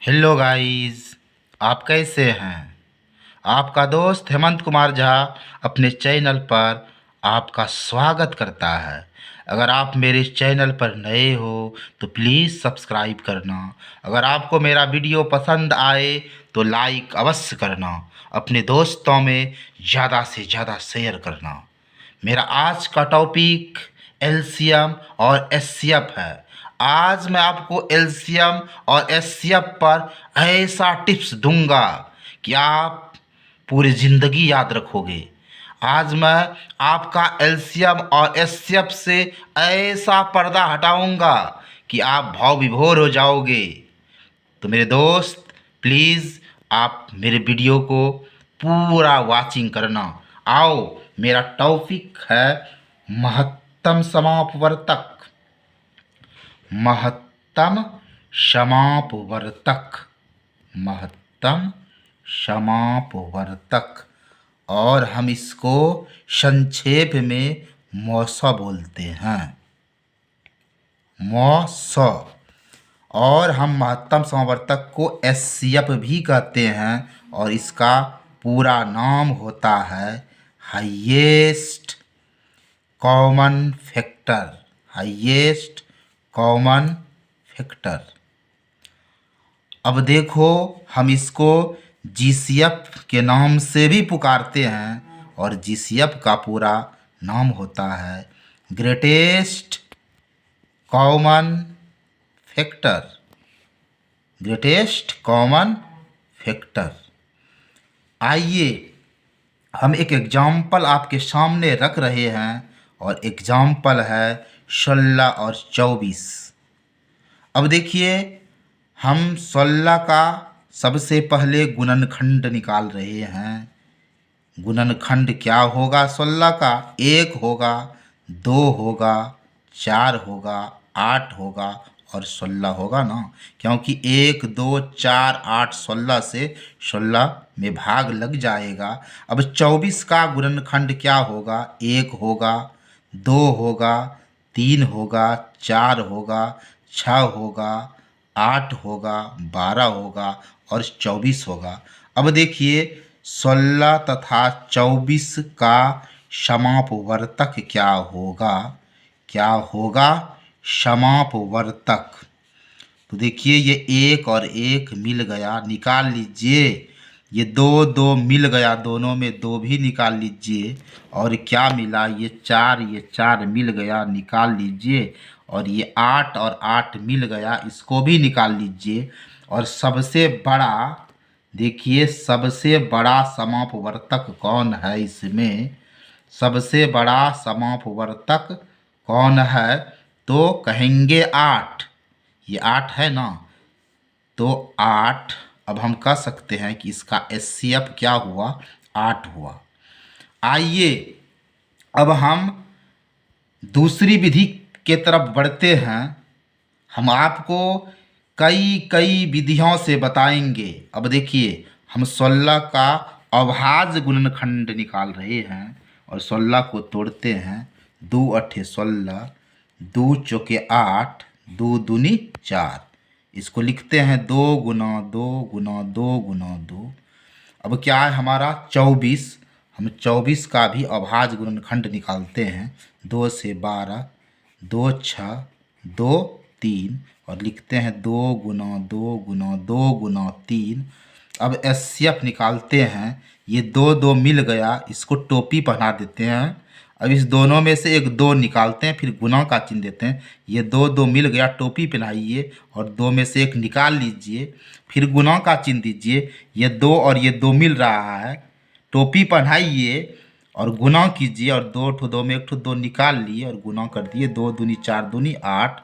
Hello guys. आप कैसे हैं? आपका दोस्त हेमंत कुमार झा अपने चैनल पर आपका स्वागत करता है। अगर आप मेरे चैनल पर नए हो तो प्लीज़ सब्सक्राइब करना। अगर आपको मेरा वीडियो पसंद आए तो लाइक अवश्य करना। अपने दोस्तों में ज़्यादा से ज़्यादा शेयर करना। मेरा आज का टॉपिक एलसीएम और एचसीएफ है। आज मैं आपको एलसीएम और एचसीएफ पर ऐसा टिप्स दूंगा कि आप पूरी ज़िंदगी याद रखोगे। आज मैं आपका एलसीएम और एचसीएफ से ऐसा पर्दा हटाऊंगा कि आप भाव विभोर हो जाओगे। तो मेरे दोस्त, प्लीज़ आप मेरे वीडियो को पूरा वॉचिंग करना। आओ, मेरा टॉपिक है महत्तम समापवर्तक। महत्तम समापवर्तक। महत्तम समापवर्तक। और हम इसको संक्षेप में मौसा बोलते हैं। मौसा। और हम महत्तम समावर्तक को एचसीएफ भी कहते हैं और इसका पूरा नाम होता है highest common factor. Highest common factor. अब देखो, हम इसको जीसीएफ के नाम से भी पुकारते हैं और जीसीएफ का पूरा नाम होता है greatest common factor. Greatest common factor. आइए हम एक एग्जाम्पल आपके सामने रख रहे हैं और एग्जाम्पल है 16 और 24। अब देखिए, हम 16 का सबसे पहले गुणनखंड निकाल रहे हैं। गुणनखंड क्या होगा 16 का? 1 होगा, 2 होगा, 4 होगा, 8 होगा और 16 होगा ना। क्योंकि 1, 2, 4, 8, 16 से 16 में भाग लग जाएगा। अब 24 का गुणनखंड क्या होगा? 1 होगा, 2 होगा, 3 होगा, 4 होगा, 6 होगा, 8 होगा, 12 होगा और 24 होगा। अब देखिए, 16 तथा 24 का समापवर्तक क्या होगा? क्या होगा समापवर्तक? तो देखिए, ये 1 और 1 मिल गया, निकाल लीजिए। ये 2, 2 मिल गया, दोनों में 2 भी निकाल लीजिए। और क्या मिला? ये 4 मिल गया, निकाल लीजिए। और ये 8 और 8 मिल गया, इसको भी निकाल लीजिए। और सबसे बड़ा, देखिए, सबसे बड़ा समापवर्तक कौन है इसमें? सबसे बड़ा समापवर्तक कौन है? तो कहेंगे 8। ये 8 है ना, तो 8। अब हम कह सकते हैं कि इसका एचसीएफ क्या हुआ? 8 हुआ। आइए अब हम दूसरी विधि के तरफ बढ़ते हैं। हम आपको कई कई विधियों से बताएंगे। अब देखिए, हम 16 का अभाज्य गुणनखंड निकाल रहे हैं और 16 को तोड़ते हैं। 2 अठे 16, 2 चौके 8, 2 दूनी 4। इसको लिखते हैं 2 गुना 2 गुना 2 गुना 2। अब क्या है हमारा? 24। हम 24 का भी अभाज्य गुणनखंड निकालते हैं। 2 से 12, 2 6, 2 3 और लिखते हैं 2 गुना 2 गुना 2 गुना 3। अब एचसीएफ निकालते हैं। ये 2 2 मिल गया, इसको टोपी पहना देते हैं। अब इस दोनों में से एक 2 निकालते हैं, फिर गुना का चिन्ह देते हैं। ये 2 2 मिल गया, टोपी पहनाइए और 2 में से एक निकाल लीजिए, फिर गुना का चिन्ह दीजिए। ये 2 और ये 2 मिल रहा है, टोपी पहनाइए और गुना कीजिए। और 2 ठो 2 में एक ठो 2 निकाल लिए और गुना कर दिए। 2 दूनी 4 दूनी 8।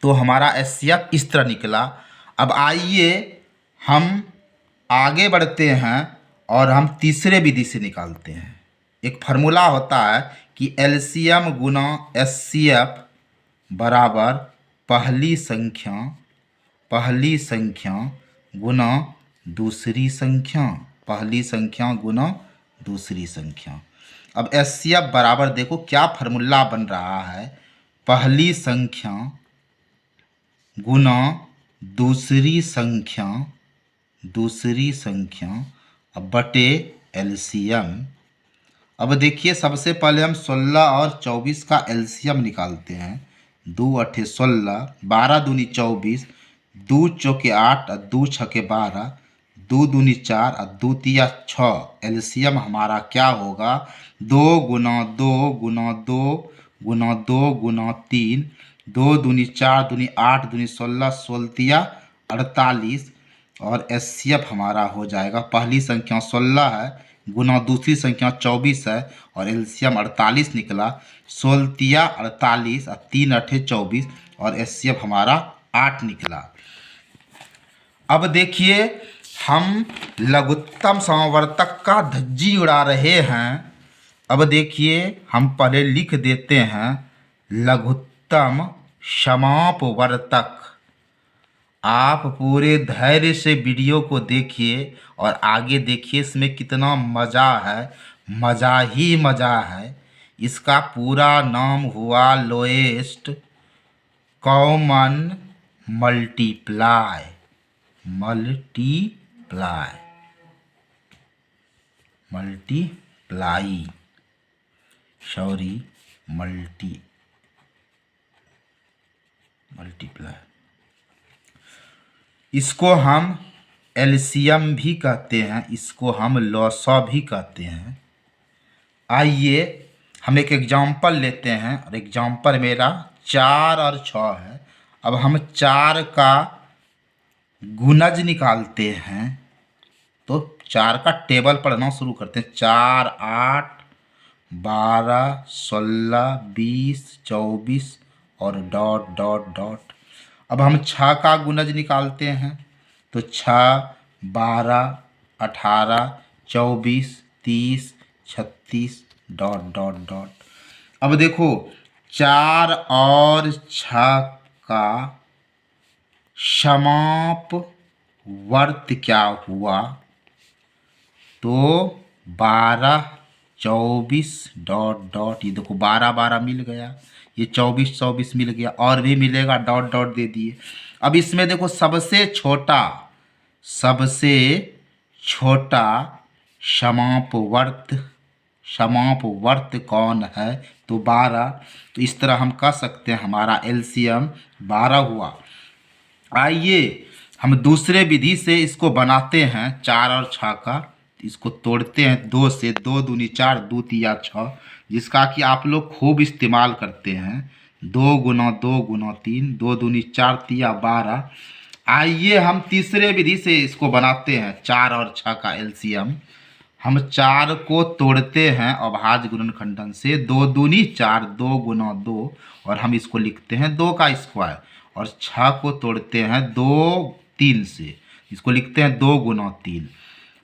तो हमारा एचसीएफ इस तरह निकला। अब आइए हम आगे बढ़ते हैं और हम तीसरे विधि से निकालते हैं। एक फार्मूला होता है कि एलसीएम गुना एचसीएफ बराबर पहली संख्या गुना दूसरी संख्या। पहली संख्या गुना दूसरी संख्या। अब एचसीएफ बराबर, देखो क्या फार्मूला बन रहा है। पहली संख्या गुना दूसरी संख्या अब बटे एलसीएम। अब देखिए सबसे पहले हम 16 और 24 का एलसीएम निकालते हैं। 2 अठे 16, 12 दूनी 24, 2 चौके 8 और 2 छके 12, 2 दूनी 4 और 2 तिया 6। एलसीएम हमारा क्या होगा? 2 गुना 2 गुना 2 गुना 2 गुना 3, 2 दूनी 4 दूनी 8 दूनी 16, 16 तिया 48 और एचसीएफ हमारा हो जाएगा। पहली संख्या 16 है गुना दूसरी संख्या 24 है और एलसीएम 48 निकला। 16 तिया 48 और 3 अठे 24 और एचसीएफ हमारा 8 निकला। अब देखिए हम लघुत्तम समवर्तक का धज्जी उड़ा रहे हैं। अब देखिए हम पहले लिख देते हैं लघुत्तम समापवर्तक। आप पूरे धैर्य से वीडियो को देखिए और आगे देखिए इसमें कितना मज़ा है, मज़ा ही मज़ा है। इसका पूरा नाम हुआ लोएस्ट कॉमन मल्टीप्लाई मल्टीप्लाई। इसको हम एलसीएम भी कहते हैं, इसको हम लॉसा भी कहते हैं। आइए हम एक एग्जाम्पल लेते हैं और एग्जाम्पल मेरा 4 और 6 है। अब हम 4 का गुणज निकालते हैं तो 4 का टेबल पढ़ना शुरू करते हैं। 4 8 12 16 20 24 और डॉट डॉट डॉट। अब हम 6 का गुणज निकालते हैं तो 6 12 18 24 30 36 डॉट डॉट डॉट। अब देखो 4 और 6 का समाप वर्त क्या हुआ? तो 12 24 डॉट डॉट। ये देखो 12 12 मिल गया, ये 24 24 मिल गया और भी मिलेगा, डॉट डॉट दे दिए। अब इसमें देखो सबसे छोटा समापवर्त कौन है? तो 12। तो इस तरह हम कह सकते हैं हमारा एलसीएम 12 हुआ। आइए हम दूसरे विधि से इसको बनाते हैं 4 और 6 का। इसको तोड़ते हैं 2 से। 2 दूनी 4 2 तिया 6, जिसका कि आप लोग खूब इस्तेमाल करते हैं। 2 गुना 2 गुना 3, 2 दूनी 4 तिया 12। आइए हम तीसरे विधि से इसको बनाते हैं 4 और 6 का एलसीएम। हम 4 को तोड़ते हैं अभाज्य गुणनखंडन से। 2 दूनी 4 2 गुना 2 और हम इसको लिखते हैं 2 का स्क्वायर। और 6 को तोड़ते हैं 2 3 से, इसको लिखते हैं 2 गुना 3।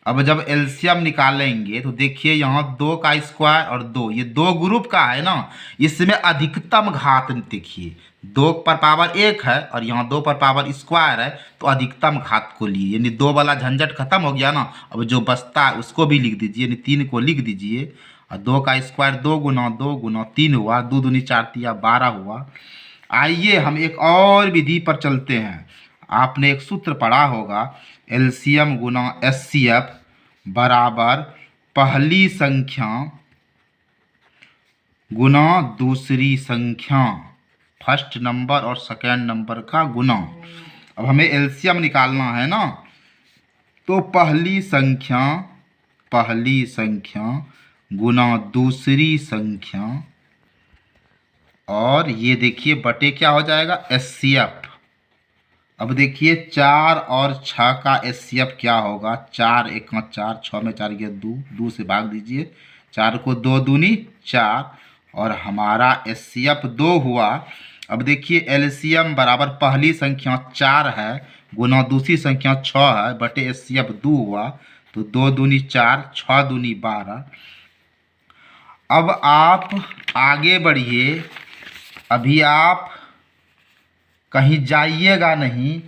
अब जब एलसीएम निकालेंगे तो देखिए यहाँ 2 का स्क्वायर और 2, ये 2 ग्रुप का है ना। इसमें अधिकतम घात देखिए 2 पर पावर 1 है और यहाँ 2 पर पावर स्क्वायर है, तो अधिकतम घात को लिए, यानी 2 वाला झंझट खत्म हो गया ना। अब जो बचता है उसको भी लिख दीजिए, यानी 3 को लिख दीजिए। और 2 का स्क्वायर 2 गुना 3 हुआ, 2 दूनी 4 तिया 12 हुआ। आइए हम एक और विधि पर चलते हैं। आपने एक सूत्र पढ़ा होगा, एलसीएम गुना एचसीएफ बराबर पहली संख्या गुना दूसरी संख्या, फर्स्ट नंबर और सेकेंड नंबर का गुना। अब हमें एलसीएम निकालना है ना, तो पहली संख्या गुना दूसरी संख्या और ये देखिए बटे क्या हो जाएगा? एचसीएफ। अब देखिए 4 और 6 का एचसीएफ क्या होगा? 4 1 4, 6 में 4 गया 2, 2 से भाग दीजिए। 4 को 2 दूनी 4 और हमारा एचसीएफ 2 हुआ। अब देखिए एलसीएम बराबर पहली संख्या 4 है गुना दूसरी संख्या 6 है बटे एचसीएफ 2 हुआ, तो 2 दूनी 4 6 दूनी 12। अब आप आगे बढ़िए, अभी आप कहीं जाइएगा नहीं।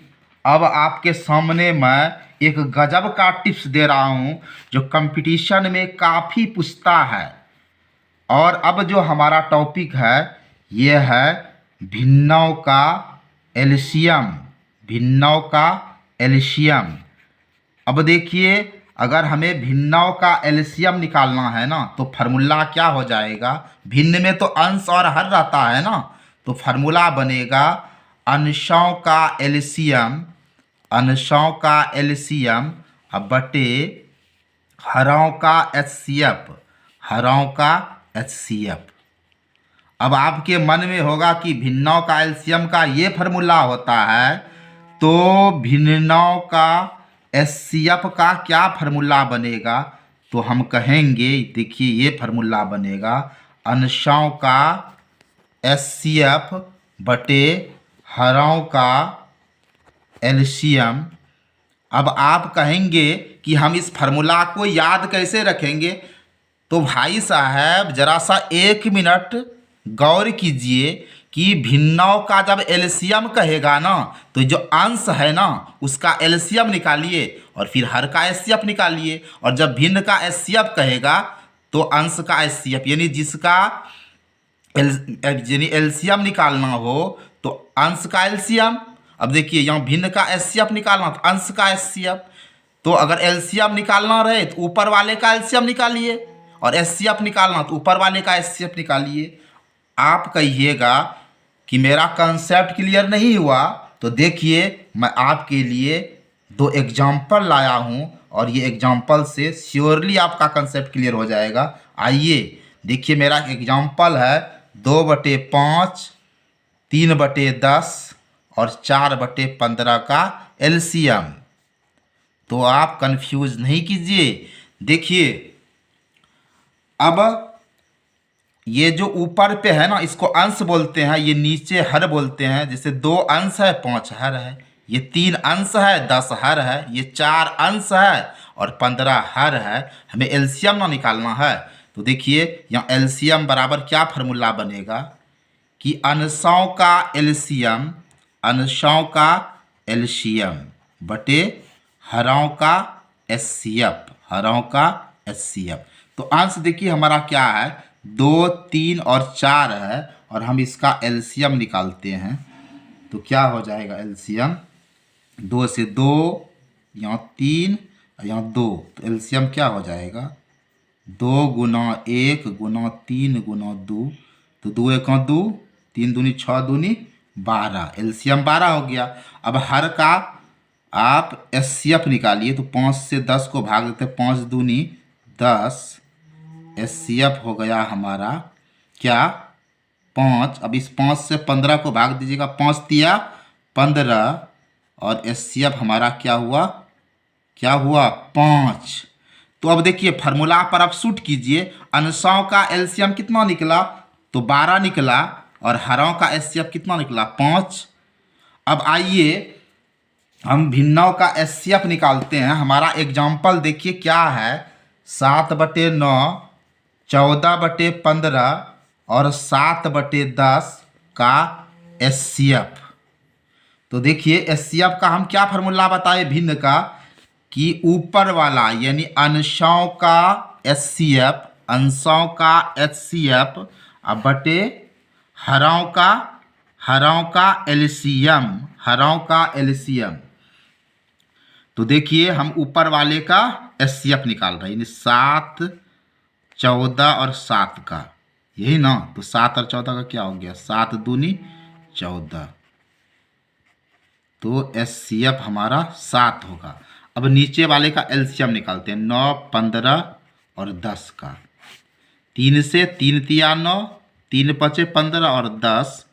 अब आपके सामने मैं एक गजब का टिप्स दे रहा हूं जो कंपटीशन में काफ़ी पूछता है। और अब जो हमारा टॉपिक है ये है भिन्नों का एलसीएम। भिन्नों का एलसीएम। अब देखिए, अगर हमें भिन्नों का एलसीएम निकालना है ना, तो फार्मूला क्या हो जाएगा, भिन्न में तो अंश और हर रहता है ना, तो फार्मूला बनेगा अंशों का एलसीएम, अंशों का एलसीएम अब बटे हरों का एचसीएफ, हरों का एचसीएफ। अब आपके मन में होगा कि भिन्नों का एलसीएम का ये फार्मूला होता है, तो भिन्नों का एचसीएफ का क्या फार्मूला बनेगा, तो हम कहेंगे देखिए ये फार्मूला बनेगा अंशों का एचसीएफ बटे हरों का एलसीएम। अब आप कहेंगे कि हम इस फार्मूला को याद कैसे रखेंगे, तो भाई साहब ज़रा सा 1 मिनट गौर कीजिए कि भिन्नों का जब एलसीएम कहेगा ना, तो जो अंश है ना उसका एलसीएम निकालिए और फिर हर का एचसीएफ निकालिए, और जब भिन्न का एचसीएफ कहेगा तो अंश का एचसीएफ, यानी जिसका यानी एलसीएम निकालना हो तो अंश का एलसीएम। अब देखिए यहाँ भिन्न का एचसीएफ निकालना तो अंश का एचसीएफ, तो अगर एलसीएम निकालना रहे तो ऊपर वाले का एलसीएम निकालिए, और एचसीएफ निकालना तो ऊपर वाले का एचसीएफ निकालिए। आप कहिएगा कि मेरा कंसेप्ट क्लियर नहीं हुआ, तो देखिए मैं आपके लिए 2 एग्जाम्पल लाया हूँ, और ये एग्जाम्पल से श्योरली आपका कंसेप्ट क्लियर हो जाएगा। आइए देखिए, मेरा एग्जाम्पल है 2/5, 3/10 और 4/15 का एलसीएम। तो आप कंफ्यूज नहीं कीजिए। देखिए अब ये जो ऊपर पे है ना इसको अंश बोलते हैं, ये नीचे हर बोलते हैं। जैसे 2 अंश है 5 हर है, ये 3 अंश है 10 हर है, ये 4 अंश है और 15 हर है। हमें एलसीएम ना निकालना है, तो देखिए यहाँ एलसीएम बराबर क्या फार्मूला बनेगा कि अंशों का एलसीएम, अंशों का एलसीएम बटे हरों का एचसीएफ, हरों का एचसीएफ। तो अंश देखिए हमारा क्या है, 2, 3 और 4 है, और हम इसका एलसीएम निकालते हैं तो क्या हो जाएगा एलसीएम, 2 से 2, यहाँ 3, यहाँ 2, तो एलसीएम क्या हो जाएगा 2 गुना 1 गुना 3 गुना 2, तो 2 1 2, 3 दूनी 6 दूनी 12, एलसीएम 12 हो गया। अब हर का आप एचसीएफ निकालिए, तो 5 से 10 को भाग देते, 5 दूनी 10, एचसीएफ हो गया हमारा क्या 5। अब इस 5 से 15 को भाग दीजिएगा, 5 तिया 15, और एचसीएफ हमारा क्या हुआ 5। तो अब देखिए फार्मूला पर आप शूट कीजिए, अंशों का एलसीएम कितना निकला, तो 12 निकला, और हरों का एचसीएफ कितना निकला 5। अब आइए हम भिन्नों का एचसीएफ निकालते हैं। हमारा एग्जाम्पल देखिए क्या है, 7/9, 14/15 और 7/10 का एचसीएफ। तो देखिए एचसीएफ का हम क्या फार्मूला बताए भिन्न का, कि ऊपर वाला यानी अंशों का एचसीएफ, अंशों का एचसीएफ अब बटे हरों का एलसीएम, हरों का एलसीएम। तो देखिए हम ऊपर वाले का एचसीएफ निकाल रहे हैं, यानी 7, 14 और 7 का, यही ना, तो 7 और 14 का क्या हो गया 7 दूनी 14, तो एचसीएफ हमारा 7 होगा। अब नीचे वाले का एलसीएम निकालते हैं, 9, 15 और 10 का, 3 से 3 तिया 9, 3 5 15 और 10,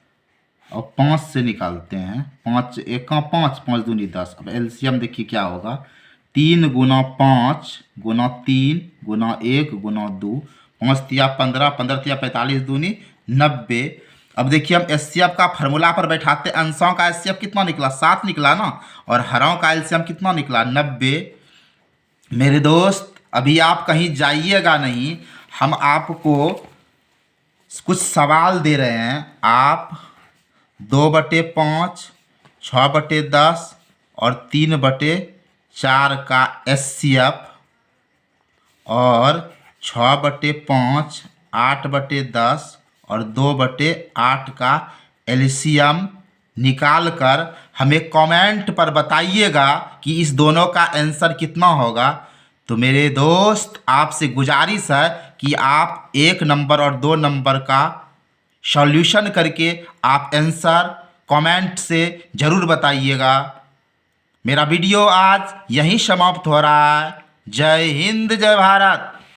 और 5 से निकालते हैं, 5 1 5, 5 दूनी 10। अब एलसीएम देखिए क्या होगा, 3 गुना 5 गुना 3 गुना 1 गुना 2, 5 तिया 15, 15 तिया 45 दूनी 90। अब देखिए हम एचसीएफ का फार्मूला पर बैठाते, अंशों का एचसीएफ कितना निकला 7 निकला ना, और हरों का एलसीएम कितना निकला 90। मेरे दोस्त अभी आप कहीं जाइएगा नहीं, हम आपको कुछ सवाल दे रहे हैं। आप 2/5, 6/10 और 3/4 का एचसीएफ और 6/5, 8/10 और 2/8 का एलसीएम निकाल कर हमें कमेंट पर बताइएगा कि इस दोनों का आंसर कितना होगा। तो मेरे दोस्त, आपसे गुजारिश है कि आप 1 नंबर और 2 नंबर का सॉल्यूशन करके आप आंसर कमेंट से ज़रूर बताइएगा। मेरा वीडियो आज यहीं समाप्त हो रहा है। जय हिंद, जय भारत।